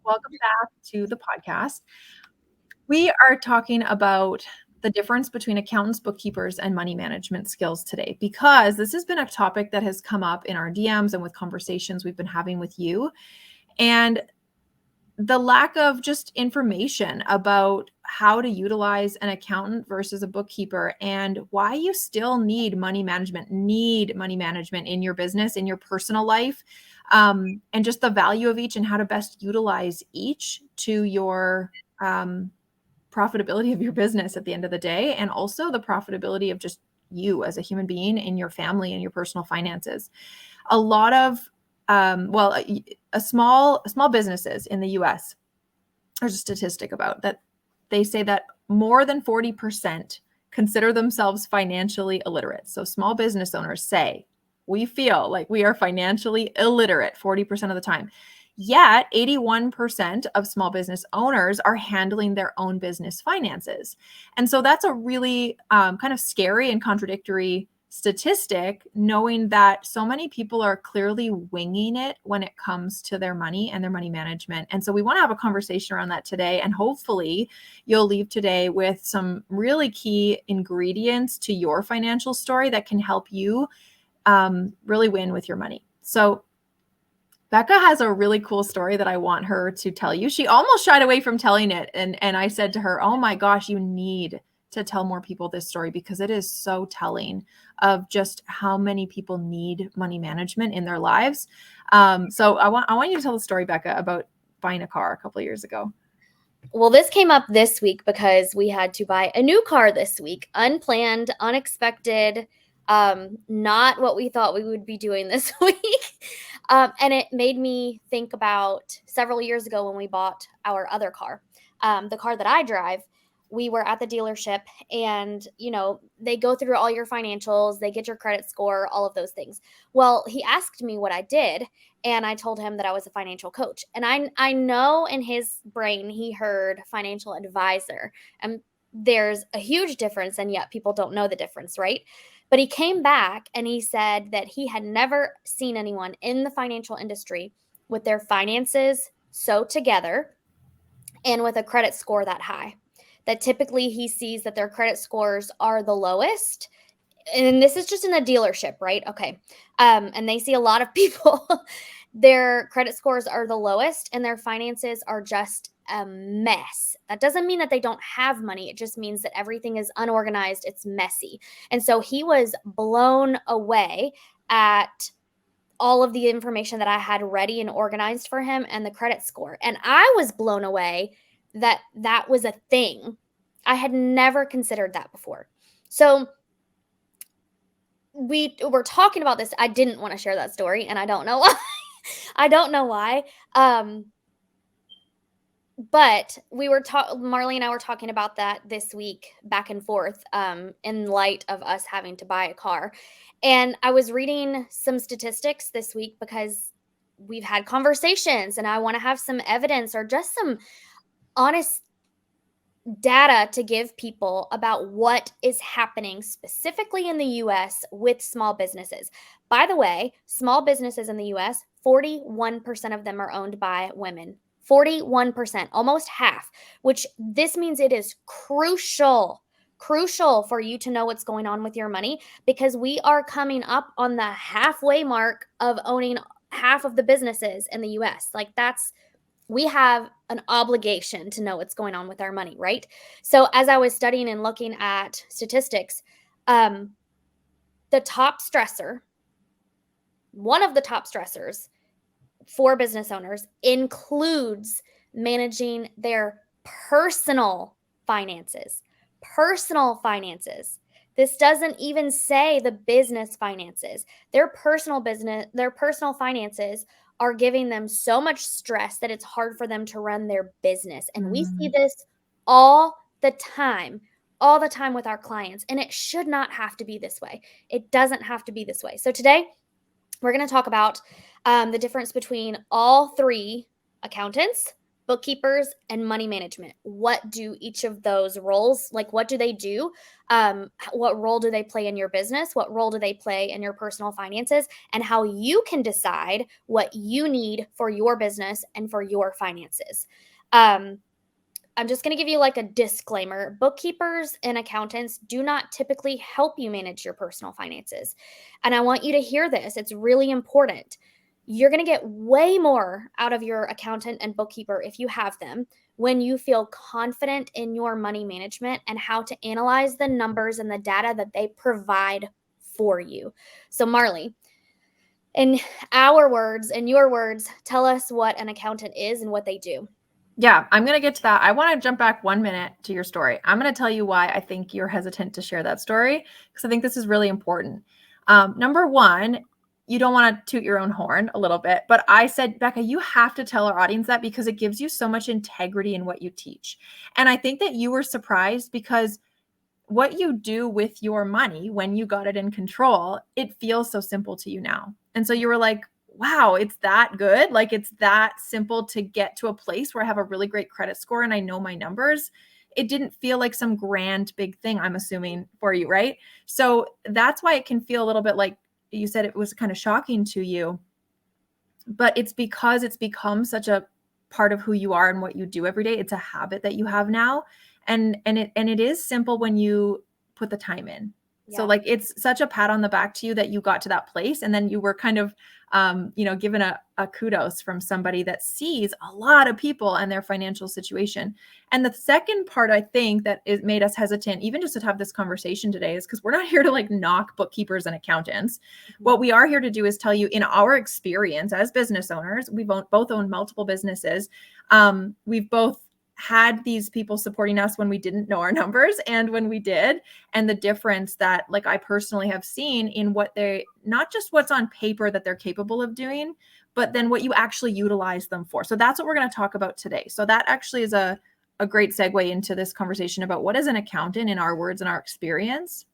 Welcome back to the podcast. We are talking about the difference between accountants, bookkeepers, and money management skills today because this has been a topic that has come up in our DMs and with conversations we've been having with you. And the lack of just information about how to utilize an accountant versus a bookkeeper and why you still need money management in your business, in your personal life, and just the value of each and how to best utilize each to your profitability of your business at the end of the day, and also the profitability of just you as a human being in your family and your personal finances. A lot of small businesses in the US, there's a statistic about that. They say that more than 40% consider themselves financially illiterate. So small business owners say, we feel like we are financially illiterate 40% of the time. Yet 81% of small business owners are handling their own business finances. And so that's a really kind of scary and contradictory statistic, knowing that so many people are clearly winging it when it comes to their money and their money management. And so we want to have a conversation around that today. And hopefully you'll leave today with some really key ingredients to your financial story that can help you really win with your money. So Becca has a really cool story that I want her to tell you. She almost shied away from telling it. And I said to her, oh my gosh, you need to tell more people this story because it is so telling of just how many people need money management in their lives. So I want you to tell the story, Becca, about buying a car a couple of years ago. Well, this came up this week because we had to buy a new car this week. Unplanned, unexpected, not what we thought we would be doing this week. And it made me think about several years ago when we bought our other car. The car that I drive, we were at the dealership and, they go through all your financials, they get your credit score, all of those things. Well, he asked me what I did, and I told him that I was a financial coach. And I know in his brain he heard financial advisor. And there's a huge difference, and yet people don't know the difference, right? But he came back and he said that he had never seen anyone in the financial industry with their finances so together and with a credit score that high. That typically he sees that their credit scores are the lowest. And this is just in the dealership, right? Okay. And they see a lot of people, their credit scores are the lowest and their finances are just a mess. That doesn't mean that they don't have money. It just means that everything is unorganized. It's messy. And so he was blown away at all of the information that I had ready and organized for him and the credit score. And I was blown away that that was a thing. I had never considered that before. So we were talking about this. I didn't want to share that story, and I don't know why. I don't know why. But we were Marley and I were talking about that this week, back and forth, in light of us having to buy a car. And I was reading some statistics this week because we've had conversations and I want to have some evidence or just some honest data to give people about what is happening specifically in the US with small businesses. By the way, small businesses in the US, 41% of them are owned by women. 41%, almost half, which this means it is crucial for you to know what's going on with your money, because we are coming up on the halfway mark of owning half of the businesses in the US. We have an obligation to know what's going on with our money, right? So as I was studying and looking at statistics, the top stressor, one of the top stressors for business owners includes managing their personal finances. Personal finances. This doesn't even say the business finances. Their personal finances are giving them so much stress that it's hard for them to run their business. And we see this all the time with our clients. And it should not have to be this way. It doesn't have to be this way. So today, we're going to talk about the difference between all three accountants, bookkeepers and money management. What do each of those roles, like what do they do? What role do they play in your business? What role do they play in your personal finances? And how you can decide what you need for your business and for your finances. Um, I'm just going to give you like a disclaimer. Bookkeepers and accountants do not typically help you manage your personal finances. And I want you to hear this. It's really important. You're going to get way more out of your accountant and bookkeeper if you have them when you feel confident in your money management and how to analyze the numbers and the data that they provide for you. So, Marley, in our words and your words, tell us what an accountant is and what they do. Yeah, I'm going to get to that. I want to jump back 1 minute to your story. I'm going to tell you why I think you're hesitant to share that story, because I think this is really important. Number one, you don't want to toot your own horn a little bit, but I said, Becca, you have to tell our audience that because it gives you so much integrity in what you teach. And I think that you were surprised because what you do with your money when you got it in control, it feels so simple to you now. And so you were like, wow, it's that good. Like it's that simple to get to a place where I have a really great credit score and I know my numbers. It didn't feel like some grand big thing, I'm assuming, for you, right? So that's why it can feel a little bit like you said it was kind of shocking to you. But it's because it's become such a part of who you are and what you do every day. It's a habit that you have now. And it is simple when you put the time in. So like it's such a pat on the back to you that you got to that place, and then you were kind of given a kudos from somebody that sees a lot of people and their financial situation. And the second part I think that it made us hesitant even just to have this conversation today is because we're not here to like knock bookkeepers and accountants. What we are here to do is tell you, in our experience as business owners, we've both owned multiple businesses. We've both had these people supporting us when we didn't know our numbers and when we did, and the difference that like I personally have seen in what they, not just what's on paper that they're capable of doing, but then what you actually utilize them for. So that's what we're going to talk about today. So that actually is a great segue into this conversation about what is an accountant in our words and our experience.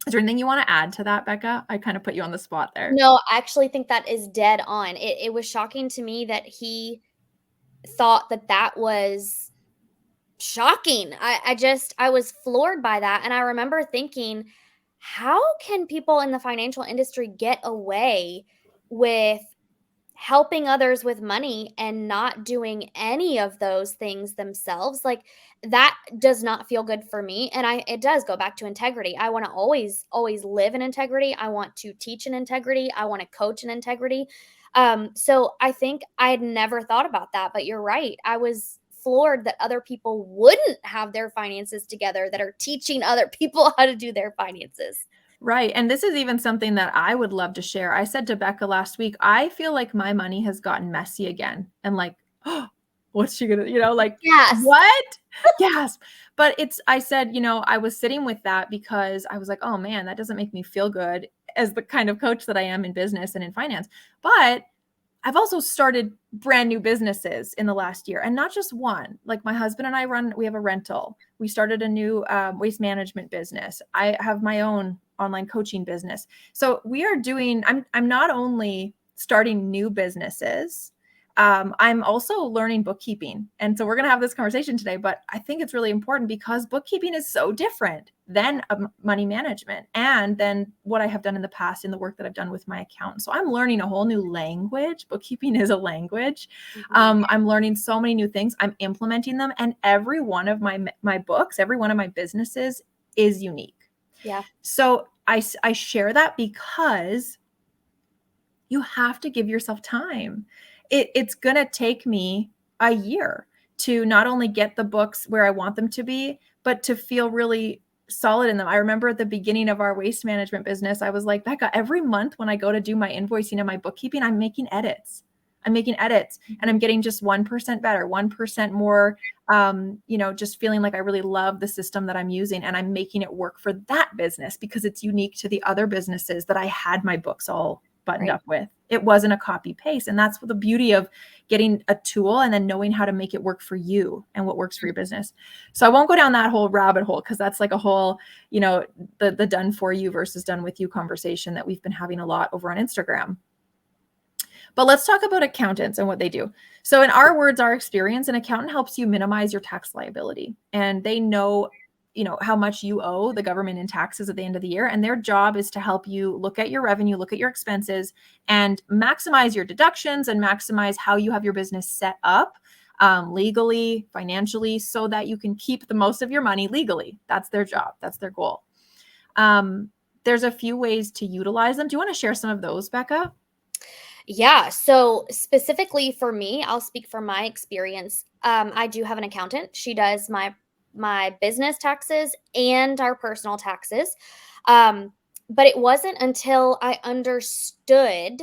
Is there anything you want to add to that, Becca? I kind of put you on the spot there. No, I actually think that is dead on. It was shocking to me that he thought that that was shocking. I was floored by that. And I remember thinking, how can people in the financial industry get away with helping others with money and not doing any of those things themselves? Like that does not feel good for me. And it does go back to integrity. I want to always live in integrity. I want to teach in integrity. I want to coach in integrity. So I think I had never thought about that, but you're right. I was floored that other people wouldn't have their finances together, that are teaching other people how to do their finances. Right. And this is even something that I would love to share. I said to Becca last week, I feel like my money has gotten messy again. And like, oh, what's she gonna, like, Yes. what? Yes. But I said, I was sitting with that because I was like, oh man, that doesn't make me feel good as the kind of coach that I am in business and in finance. But I've also started brand new businesses in the last year, and not just one. Like my husband and I we have a rental. We started a new waste management business. I have my own online coaching business. So we are I'm not only starting new businesses, I'm also learning bookkeeping. And so we're going to have this conversation today, but I think it's really important because bookkeeping is so different than money management and then what I have done in the past in the work that I've done with my accountant. So I'm learning a whole new language. Bookkeeping is a language. I'm learning so many new things. I'm implementing them. And every one of my books, every one of my businesses is unique. Yeah. So I share that because you have to give yourself time. It's going to take me a year to not only get the books where I want them to be, but to feel really solid in them. I remember at the beginning of our waste management business, I was like, Becca, every month when I go to do my invoicing and my bookkeeping, I'm making edits and I'm getting just 1% better, 1% more, just feeling like I really love the system that I'm using, and I'm making it work for that business because it's unique to the other businesses that I had my books all buttoned up with. It wasn't a copy paste. And that's the beauty of getting a tool and then knowing how to make it work for you and what works for your business. So I won't go down that whole rabbit hole because that's like a whole, the done for you versus done with you conversation that we've been having a lot over on Instagram. But let's talk about accountants and what they do. So in our words, our experience, an accountant helps you minimize your tax liability, and they know, how much you owe the government in taxes at the end of the year. And their job is to help you look at your revenue, look at your expenses, and maximize your deductions and maximize how you have your business set up legally, financially, so that you can keep the most of your money legally. That's their job. That's their goal. There's a few ways to utilize them. Do you want to share some of those, Becca? Yeah. So specifically for me, I'll speak from my experience. I do have an accountant. She does my business taxes and our personal taxes. But it wasn't until I understood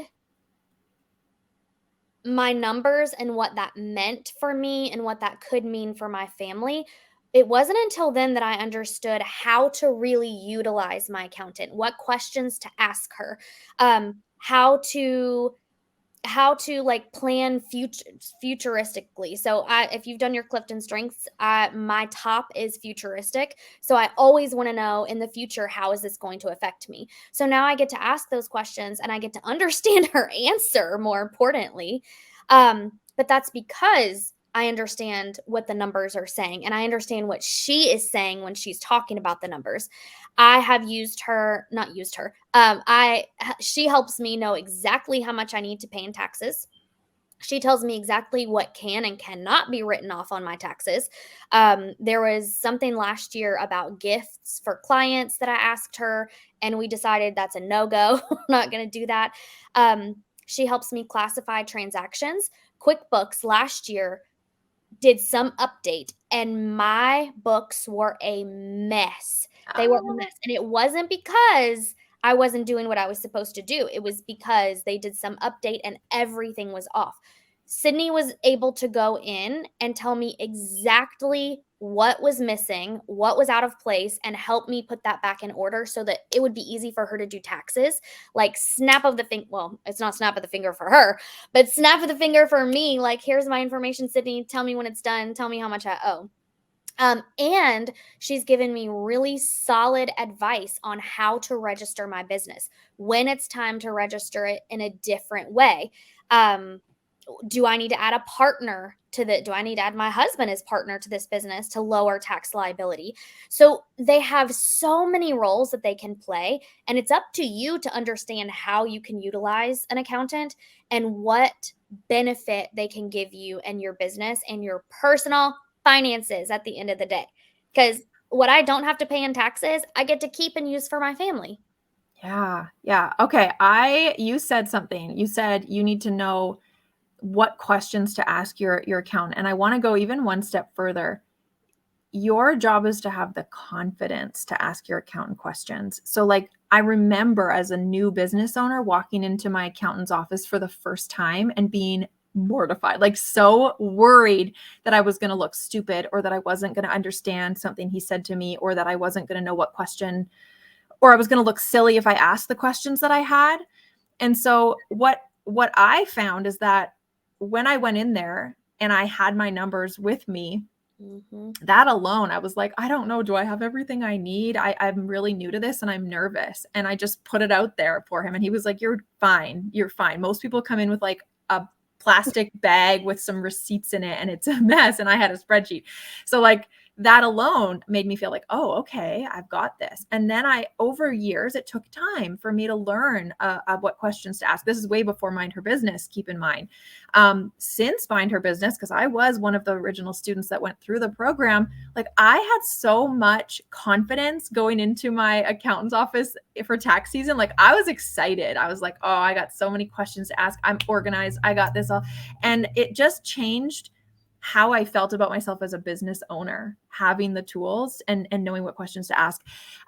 my numbers and what that meant for me and what that could mean for my family. It wasn't until then that I understood how to really utilize my accountant, what questions to ask her, how to like plan futuristically. So if you've done your Clifton Strengths, my top is futuristic. So I always want to know in the future, how is this going to affect me? So now I get to ask those questions and I get to understand her answer, more importantly. But that's because I understand what the numbers are saying and I understand what she is saying when she's talking about the numbers. I have not used her. She helps me know exactly how much I need to pay in taxes. She tells me exactly what can and cannot be written off on my taxes. There was something last year about gifts for clients that I asked her, and we decided that's a no-go. I'm not going to do that. She helps me classify transactions. QuickBooks last year did some update, and my books were a mess. They were a mess. And it wasn't because I wasn't doing what I was supposed to do. It was because they did some update and everything was off. Sydney was able to go in and tell me exactly what was missing, what was out of place, and help me put that back in order so that it would be easy for her to do taxes. Like snap of the finger. Well, it's not snap of the finger for her, but snap of the finger for me. Like, here's my information, Sydney. Tell me when it's done. Tell me how much I owe. And she's given me really solid advice on how to register my business, when it's time to register it in a different way. Do I need to add a partner do I need to add my husband as partner to this business to lower tax liability? So they have so many roles that they can play, and it's up to you to understand how you can utilize an accountant and what benefit they can give you and your business and your personal finances at the end of the day. Because what I don't have to pay in taxes, I get to keep and use for my family. Yeah. Yeah. Okay. You said something. You said you need to know what questions to ask your accountant. And I want to go even one step further. Your job is to have the confidence to ask your accountant questions. So like, I remember as a new business owner walking into my accountant's office for the first time and being mortified, like so worried that I was going to look stupid or that I wasn't going to understand something he said to me or that I wasn't going to know what question, or I was going to look silly if I asked the questions that I had. And so what I found is that when I went in there and I had my numbers with me, that alone, I was like, I don't know, do I have everything I need? I'm really new to this and I'm nervous. And I just put it out there for him. And he was like, you're fine. You're fine. Most people come in with like a plastic bag with some receipts in it and it's a mess. And I had a spreadsheet. So like, that alone made me feel like, oh, okay, I've got this. And then over years, it took time for me to learn what questions to ask. This is way before Mind Her Business, keep in mind. Since Mind Her Business, because I was one of the original students that went through the program, like I had so much confidence going into my accountant's office for tax season. Like I was excited. I was like, oh, I got so many questions to ask. I'm organized. I got this all. And it just changed how I felt about myself as a business owner, having the tools and knowing what questions to ask.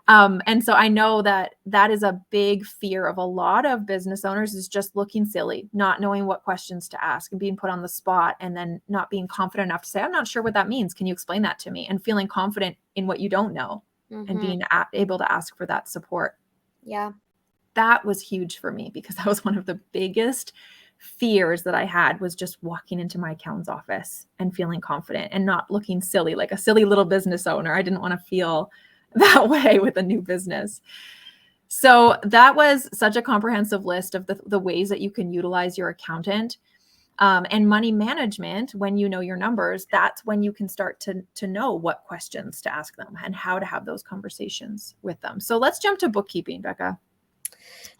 And so I know that is a big fear of a lot of business owners, is just looking silly, not knowing what questions to ask and being put on the spot and then not being confident enough to say, I'm not sure what that means. Can you explain that to me? And feeling confident in what you don't know and being able to ask for that support. Yeah. That was huge for me because that was one of the biggest fears that I had, was just walking into my accountant's office and feeling confident and not looking silly, like a silly little business owner. I didn't want to feel that way with a new business. So that was such a comprehensive list of the ways that you can utilize your accountant. And money management, when you know your numbers, that's when you can start to know what questions to ask them and how to have those conversations with them. So let's jump to bookkeeping, Becca.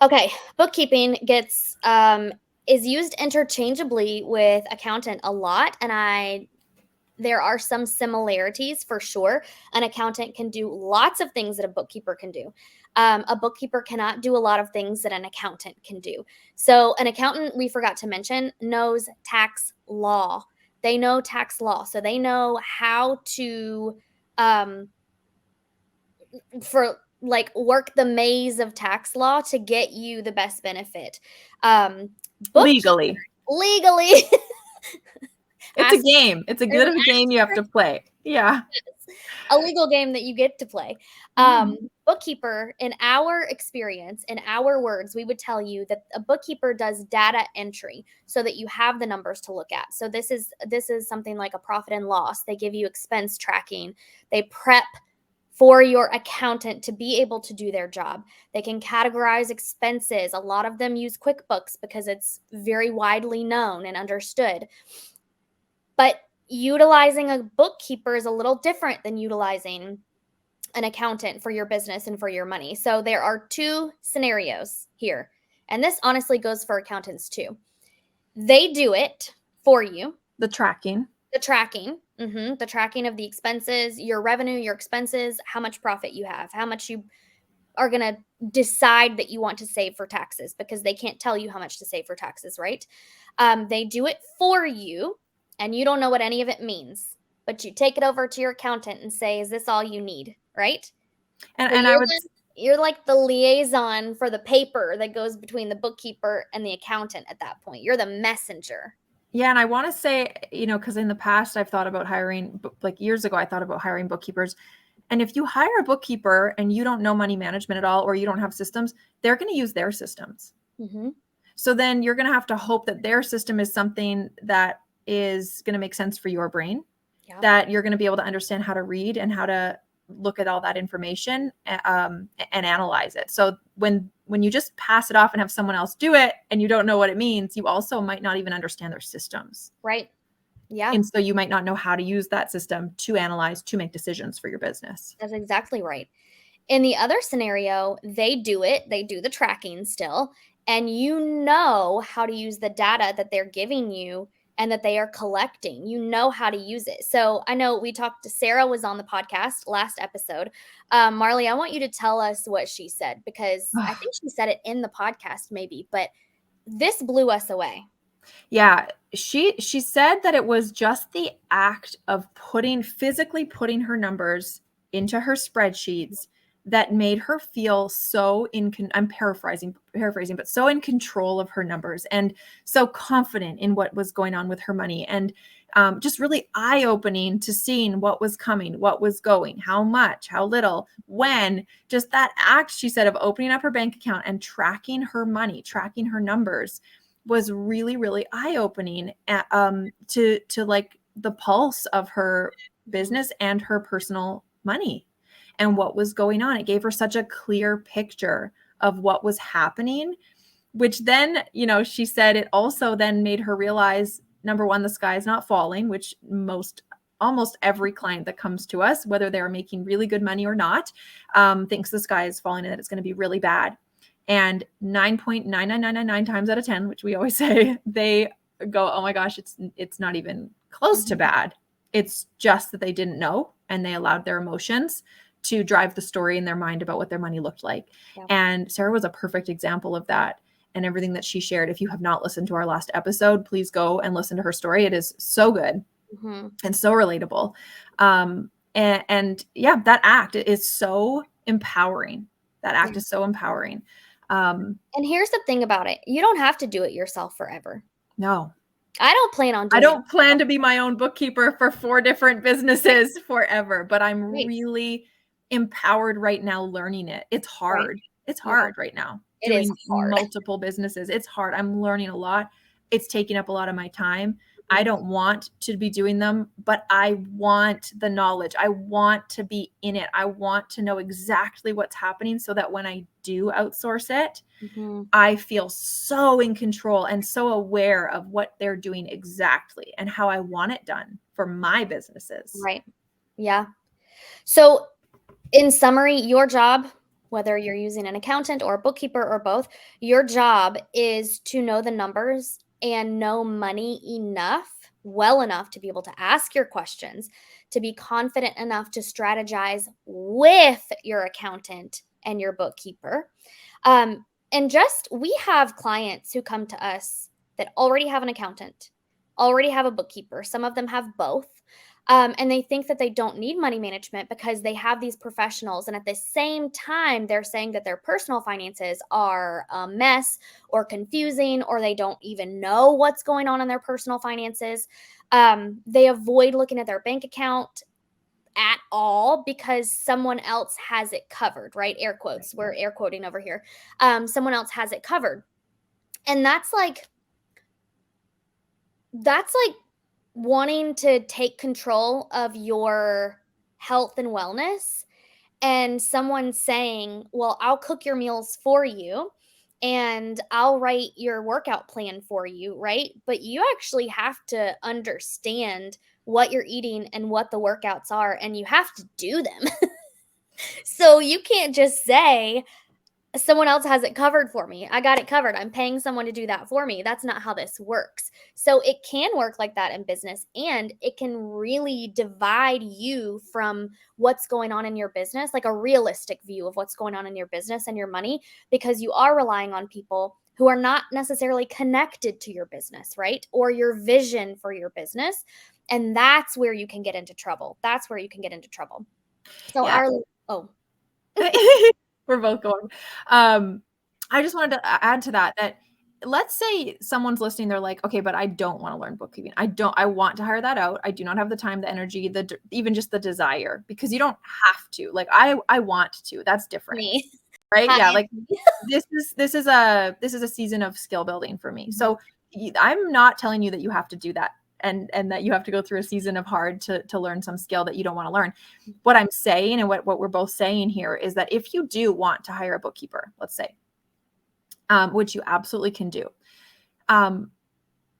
Okay, bookkeeping is used interchangeably with accountant a lot, and there are some similarities for sure. An accountant can do lots of things that a bookkeeper can do. A bookkeeper cannot do a lot of things that an accountant can do. So, an accountant, we forgot to mention, knows tax law. They know tax law. So, they know how to, um, work the maze of tax law to get you the best benefit. Legally. Legally. It's a game. It's a bit of a game you have to play. Yeah. A legal game that you get to play. Bookkeeper, in our experience, in our words, we would tell you that a bookkeeper does data entry so that you have the numbers to look at. So this is something like a profit and loss. They give you expense tracking. They prep for your accountant to be able to do their job. They can categorize expenses. A lot of them use QuickBooks because it's very widely known and understood. But utilizing a bookkeeper is a little different than utilizing an accountant for your business and for your money. So there are two scenarios here. And this honestly goes for accountants too. They do it for you. The tracking. The tracking of the expenses, your revenue, your expenses, how much profit you have, how much you are going to decide that you want to save for taxes, because they can't tell you how much to save for taxes, right? They do it for you, and you don't know what any of it means, but you take it over to your accountant and say, is this all you need? Right? And you're like the liaison for the paper that goes between the bookkeeper and the accountant at that point. You're the messenger. Yeah. And I want to say, because in the past I've thought about hiring, like years ago, I thought about hiring bookkeepers. And if you hire a bookkeeper and you don't know money management at all, or you don't have systems, they're going to use their systems. So then you're going to have to hope that their system is something that is going to make sense for your brain, that you're going to be able to understand how to read and how to look at all that information and analyze it. So when you just pass it off and have someone else do it and you don't know what it means, you also might not even understand their systems. Right. Yeah. And so you might not know how to use that system to analyze, to make decisions for your business. That's exactly right. In the other scenario, they do the tracking still, and you know how to use the data that they're giving you and that they are collecting. You know how to use it. So I know Sarah was on the podcast last episode. Marley, I want you to tell us what she said, because I think she said it in the podcast maybe, but this blew us away. Yeah, she said that it was just the act of physically putting her numbers into her spreadsheets that made her feel so I'm paraphrasing, but so in control of her numbers and so confident in what was going on with her money, and just really eye-opening to seeing what was coming, what was going, how much, how little, when. Just that act, she said, of opening up her bank account and tracking her money, tracking her numbers, was really, really eye-opening to like the pulse of her business and her personal money and what was going on. It gave her such a clear picture of what was happening, which then, she said it also then made her realize, number one, the sky is not falling, which almost every client that comes to us, whether they're making really good money or not, thinks the sky is falling and that it's going to be really bad. And 9.99999 times out of 10, which we always say, they go, oh my gosh, it's not even close to bad. It's just that they didn't know, and they allowed their emotions to drive the story in their mind about what their money looked like. Yeah. And Sarah was a perfect example of that, and everything that she shared. If you have not listened to our last episode, please go and listen to her story. It is so good and so relatable. And yeah, that act is so empowering. That act is so empowering. And here's the thing about it. You don't have to do it yourself forever. No. I don't plan on doing it. I don't plan to be my own bookkeeper for 4 different businesses forever, but I'm really empowered right now learning it. It's hard. Right. It's hard right now. Doing multiple businesses. It's hard. I'm learning a lot. It's taking up a lot of my time. I don't want to be doing them, but I want the knowledge. I want to be in it. I want to know exactly what's happening so that when I do outsource it, I feel so in control and so aware of what they're doing exactly and how I want it done for my businesses. Right. Yeah. So in summary, your job, whether you're using an accountant or a bookkeeper or both, your job is to know the numbers and know money enough, well enough to be able to ask your questions, to be confident enough to strategize with your accountant and your bookkeeper. And just we have clients who come to us that already have an accountant, already have a bookkeeper. Some of them have both. And they think that they don't need money management because they have these professionals. And at the same time, they're saying that their personal finances are a mess or confusing, or they don't even know what's going on in their personal finances. They avoid looking at their bank account at all because someone else has it covered, right? Air quotes. We're air quoting over here. Someone else has it covered. And that's like wanting to take control of your health and wellness, and someone saying, well, I'll cook your meals for you and I'll write your workout plan for you, right? But you actually have to understand what you're eating and what the workouts are, and you have to do them. So you can't just say, someone else has it covered for me. I got it covered. I'm paying someone to do that for me. That's not how this works. So it can work like that in business, and it can really divide you from what's going on in your business, like a realistic view of what's going on in your business and your money, because you are relying on people who are not necessarily connected to your business, right? Or your vision for your business. And that's where you can get into trouble. That's where you can get into trouble. So Yeah. oh, We're both going. I just wanted to add to that let's say someone's listening, they're like, okay, but I don't want to learn bookkeeping. I want to hire that out. I do not have the time, the energy, even just the desire, because you don't have to. Like I want to. That's different. me. Right? Hi. Yeah, like this is a season of skill building for me. So I'm not telling you that you have to do that and that you have to go through a season of hard to learn some skill that you don't want to learn. What I'm saying and what we're both saying here is that if you do want to hire a bookkeeper, let's say, which you absolutely can do,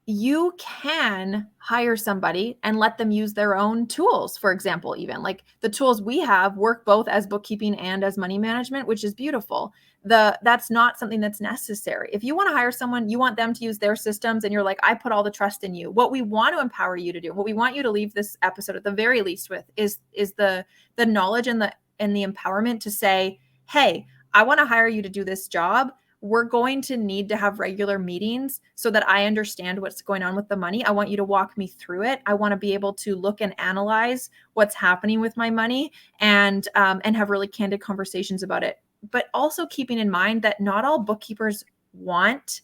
you can hire somebody and let them use their own tools. For example, even like the tools we have work both as bookkeeping and as money management, which is beautiful. That's not something that's necessary. If you want to hire someone, you want them to use their systems, and you're like, I put all the trust in you. What we want to empower you to do, what we want you to leave this episode at the very least with is the knowledge and the empowerment to say, hey, I want to hire you to do this job. We're going to need to have regular meetings so that I understand what's going on with the money. I want you to walk me through it. I want to be able to look and analyze what's happening with my money and have really candid conversations about it. But also keeping in mind that not all bookkeepers want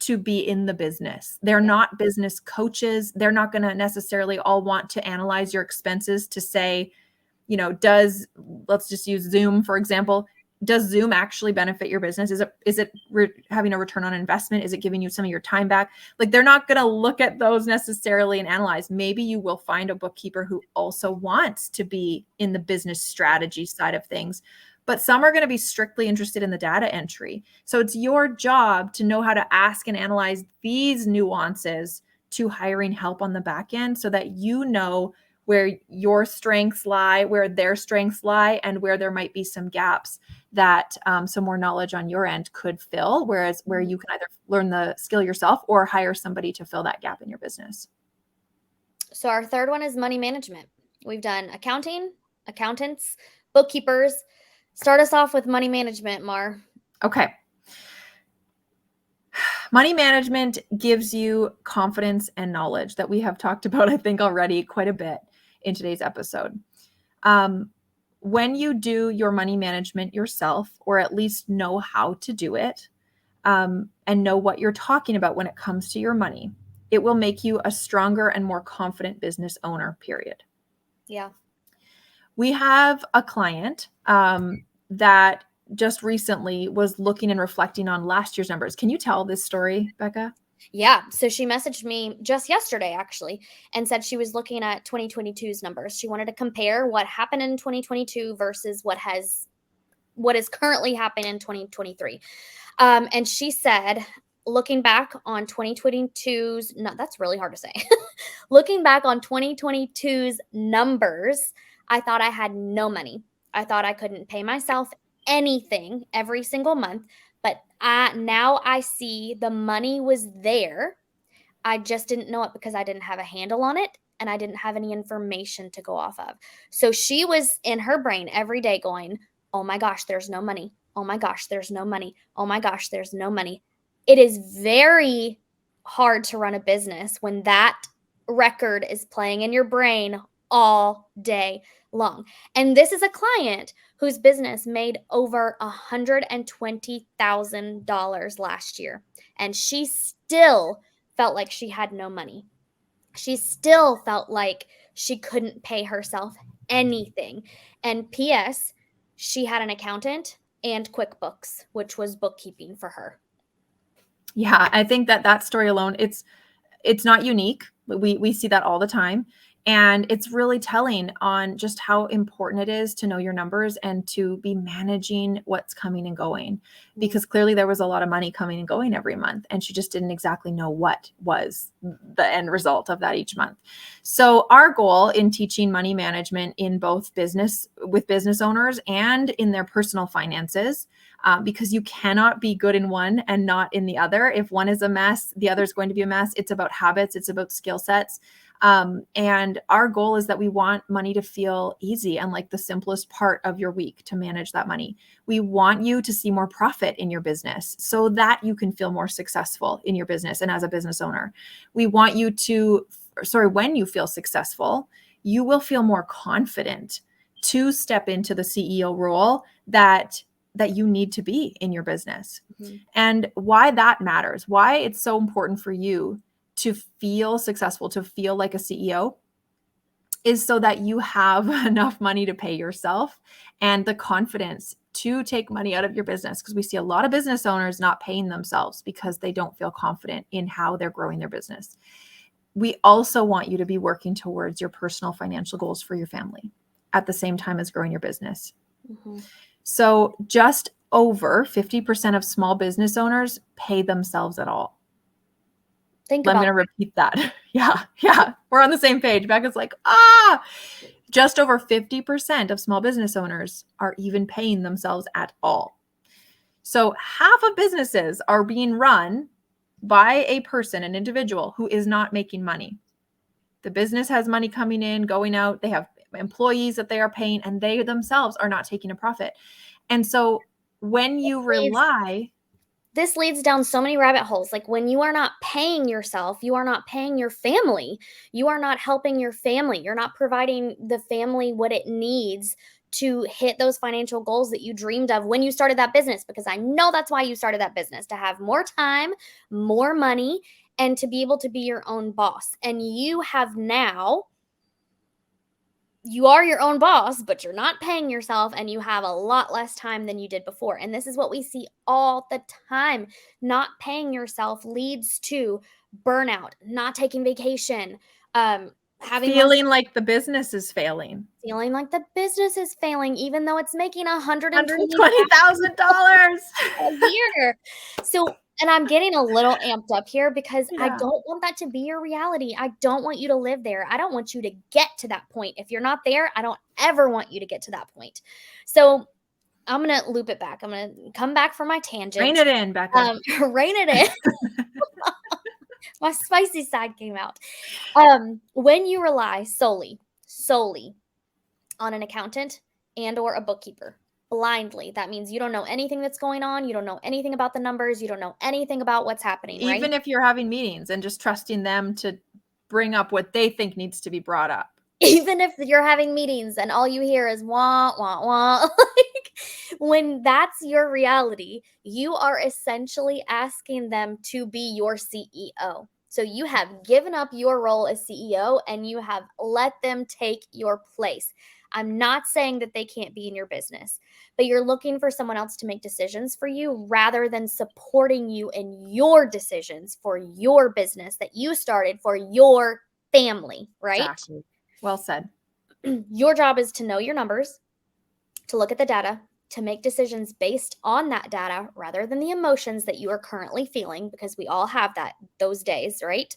to be in the business. They're not business coaches. They're not going to necessarily all want to analyze your expenses to say, let's just use Zoom, for example. Does Zoom actually benefit your business? Is it having a return on investment? Is it giving you some of your time back? Like, they're not going to look at those necessarily and analyze. Maybe you will find a bookkeeper who also wants to be in the business strategy side of things, but some are going to be strictly interested in the data entry. So it's your job to know how to ask and analyze these nuances to hiring help on the back end so that you know where your strengths lie, where their strengths lie, and where there might be some gaps that some more knowledge on your end could fill, whereas where you can either learn the skill yourself or hire somebody to fill that gap in your business. So our third one is money management. We've done accounting, accountants, bookkeepers. Start us off with money management, Mar. Okay. Money management gives you confidence and knowledge that we have talked about, I think, already quite a bit in today's episode. When you do your money management yourself, or at least know how to do it, and know what you're talking about when it comes to your money, it will make you a stronger and more confident business owner, period. Yeah. We have a client that just recently was looking and reflecting on last year's numbers. Can you tell this story, Becca? Yeah. So she messaged me just yesterday, actually, and said she was looking at 2022's numbers. She wanted to compare what happened in 2022 versus what is currently happening in 2023. And she said, looking back on 2022's, no, that's really hard to say. Looking back on 2022's numbers, I thought I had no money. I thought I couldn't pay myself anything every single month. But now I see the money was there. I just didn't know it because I didn't have a handle on it and I didn't have any information to go off of. So she was in her brain every day going, oh my gosh, there's no money. Oh my gosh, there's no money. Oh my gosh, there's no money. It is very hard to run a business when that record is playing in your brain all day long. And this is a client whose business made over $120,000 last year. And she still felt like she had no money. She still felt like she couldn't pay herself anything. And P.S., she had an accountant and QuickBooks, which was bookkeeping for her. Yeah, I think that story alone, it's not unique. We see that all the time. And it's really telling on just how important it is to know your numbers and to be managing what's coming and going, because clearly there was a lot of money coming and going every month, and she just didn't exactly know what was the end result of that each month. So our goal in teaching money management in both business with business owners and in their personal finances, because you cannot be good in one and not in the other. If one is a mess, the other is going to be a mess. It's about habits. It's about skill sets. And our goal is that we want money to feel easy and like the simplest part of your week to manage that money. We want you to see more profit in your business so that you can feel more successful in your business and as a business owner. We want you to, when you feel successful, you will feel more confident to step into the CEO role that you need to be in your business. Mm-hmm. And why that matters, why it's so important for you to feel successful, to feel like a CEO, is so that you have enough money to pay yourself and the confidence to take money out of your business. Because we see a lot of business owners not paying themselves because they don't feel confident in how they're growing their business. We also want you to be working towards your personal financial goals for your family at the same time as growing your business. Mm-hmm. So just over 50% of small business owners pay themselves at all. I'm going to repeat that. Yeah. We're on the same page. Becca's like, just over 50% of small business owners are even paying themselves at all. So half of businesses are being run by a person, an individual who is not making money. The business has money coming in, going out. They have employees that they are paying, and they themselves are not taking a profit. And so when you rely... This leads down so many rabbit holes. Like when you are not paying yourself, you are not paying your family. You are not helping your family. You're not providing the family what it needs to hit those financial goals that you dreamed of when you started that business. Because I know that's why you started that business, to have more time, more money, and to be able to be your own boss. And you have now... You are your own boss, but you're not paying yourself and you have a lot less time than you did before. And this is what we see all the time. Not paying yourself leads to burnout, not taking vacation, feeling like the business is failing. Feeling like the business is failing, even though it's making $120,000 a year. So, and I'm getting a little amped up here because I don't want that to be your reality. I don't want you to live there. I don't want you to get to that point. If you're not there, I don't ever want you to get to that point. So I'm going to loop it back. I'm going to come back from my tangent. Rein it in, Becca. Rein it in. My spicy side came out. When you rely solely on an accountant and or a bookkeeper, blindly, that means you don't know anything that's going on. You don't know anything about the numbers. You don't know anything about what's happening, right? Even if you're having meetings and just trusting them to bring up what they think needs to be brought up. Even if you're having meetings and all you hear is wah, wah, wah. When that's your reality, you are essentially asking them to be your CEO. So you have given up your role as CEO and you have let them take your place. I'm not saying that they can't be in your business, but you're looking for someone else to make decisions for you rather than supporting you in your decisions for your business that you started for your family, right? Exactly. Well said. Your job is to know your numbers, to look at the data, to make decisions based on that data rather than the emotions that you are currently feeling, because we all have those days, right?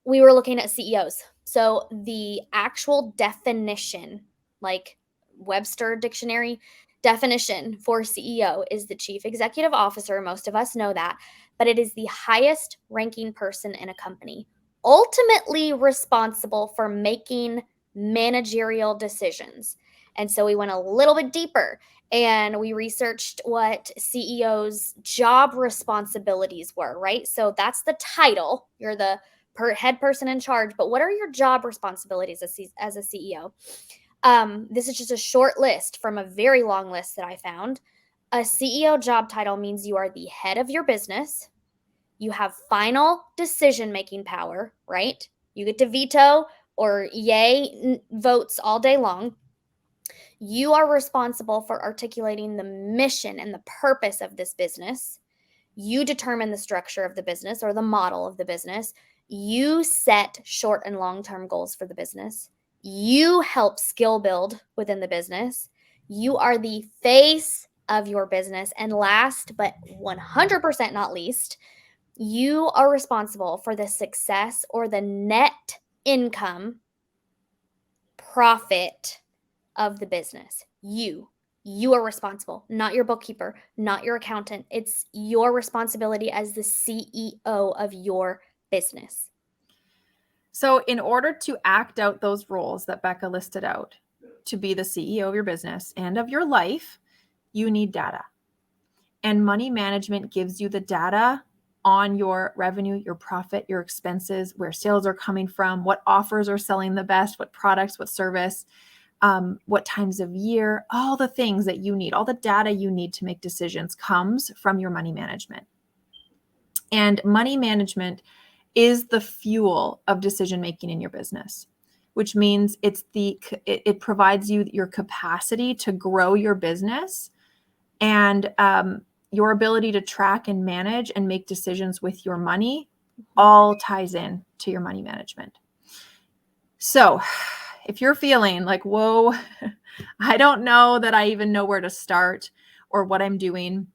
We were looking at CEOs. So the actual definition, like Webster dictionary definition for CEO, is the chief executive officer. Most of us know that, but it is the highest ranking person in a company, ultimately responsible for making managerial decisions. And so we went a little bit deeper and we researched what CEOs' job responsibilities were, right? So that's the title. You're the head person in charge, but what are your job responsibilities as a CEO? This is just a short list from a very long list that I found. A CEO job title means you are the head of your business. You have final decision-making power, right? You get to veto or yay votes all day long. You are responsible for articulating the mission and the purpose of this business. You determine the structure of the business or the model of the business. You set short and long-term goals for the business. You help skill build within the business. You are the face of your business. And last but 100% not least, you are responsible for the success or the net income profit of the business. You are responsible, not your bookkeeper, not your accountant. It's your responsibility as the CEO of your business. So in order to act out those roles that Becca listed out, to be the CEO of your business and of your life, you need data. And money management gives you the data on your revenue, your profit, your expenses, where sales are coming from, what offers are selling the best, what products, what service, what times of year, all the things that you need, all the data you need to make decisions comes from your money management. And money management is the fuel of decision making in your business, which means it provides you your capacity to grow your business and your ability to track and manage and make decisions with your money all ties in to your money management. So if you're feeling like, whoa, I don't know that I even know where to start or what I'm doing,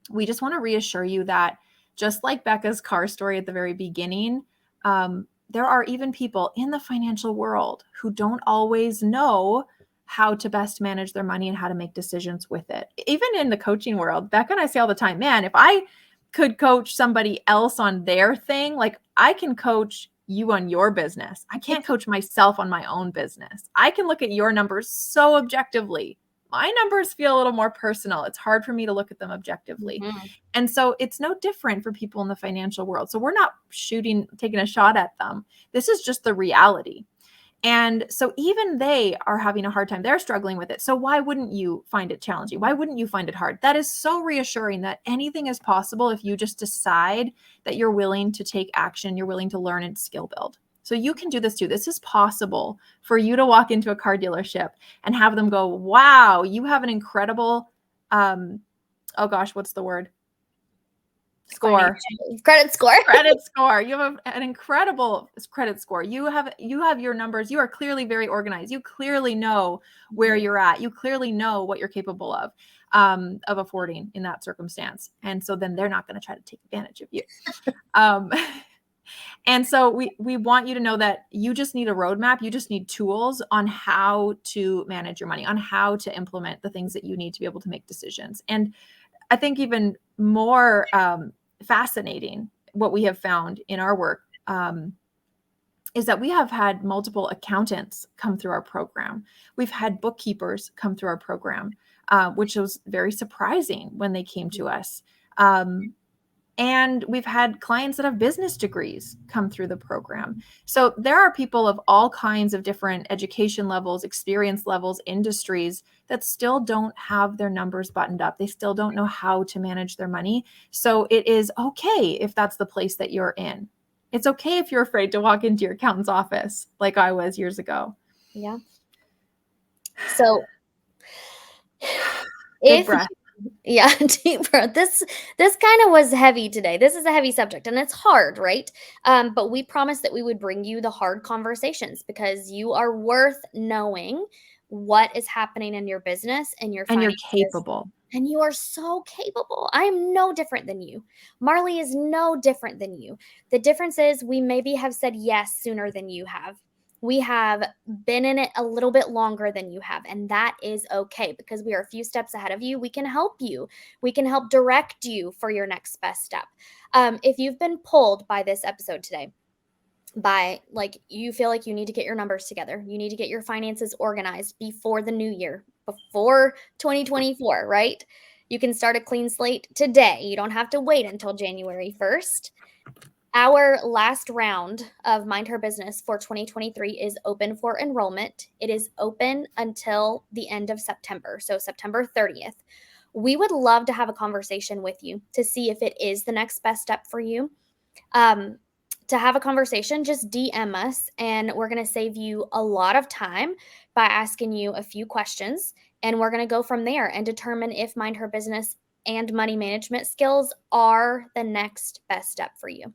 we just want to reassure you that just like Becca's car story at the very beginning, there are even people in the financial world who don't always know how to best manage their money and how to make decisions with it. Even in the coaching world, Becca and I say all the time, man, if I could coach somebody else on their thing, like I can coach you on your business. I can't coach myself on my own business. I can look at your numbers so objectively. My numbers feel a little more personal. It's hard for me to look at them objectively. Mm-hmm. And so it's no different for people in the financial world. So we're not taking a shot at them. This is just the reality. And so even they are having a hard time. They're struggling with it. So why wouldn't you find it challenging? Why wouldn't you find it hard? That is so reassuring that anything is possible if you just decide that you're willing to take action, you're willing to learn and skill build. So you can do this too. This is possible for you to walk into a car dealership and have them go, wow, you have an incredible, oh gosh, what's the word? Score. Credit score. Credit score. You have an incredible credit score. You have your numbers. You are clearly very organized. You clearly know where you're at. You clearly know what you're capable of affording in that circumstance. And so then they're not going to try to take advantage of you. And so we want you to know that you just need a roadmap. You just need tools on how to manage your money, on how to implement the things that you need to be able to make decisions. And I think even more fascinating, what we have found in our work is that we have had multiple accountants come through our program. We've had bookkeepers come through our program, which was very surprising when they came to us. And we've had clients that have business degrees come through the program. So there are people of all kinds of different education levels, experience levels, industries that still don't have their numbers buttoned up. They still don't know how to manage their money. So it is okay if that's the place that you're in. It's okay if you're afraid to walk into your accountant's office like I was years ago. Yeah. So Big if breath. yeah, deep breath. This kind of was heavy today. This is a heavy subject and it's hard, right? But we promised that we would bring you the hard conversations because you are worth knowing what is happening in your business and your And you're finances. capable. And you are so capable. I am no different than you. Marley is no different than you. The difference is we maybe have said yes sooner than you have. We have been in it a little bit longer than you have, and that is okay because we are a few steps ahead of you. We can help you. We can help direct you for your next best step. If you've been pulled by this episode today, by like you feel like you need to get your numbers together, you need to get your finances organized before the new year, before 2024, right? You can start a clean slate today. You don't have to wait until January 1st. Our last round of Mind Her Business for 2023 is open for enrollment. It is open until the end of September, so September 30th. We would love to have a conversation with you to see if it is the next best step for you. Um, to have a conversation, just DM us, and we're going to save you a lot of time by asking you a few questions. And we're going to go from there and determine if Mind Her Business and money management skills are the next best step for you.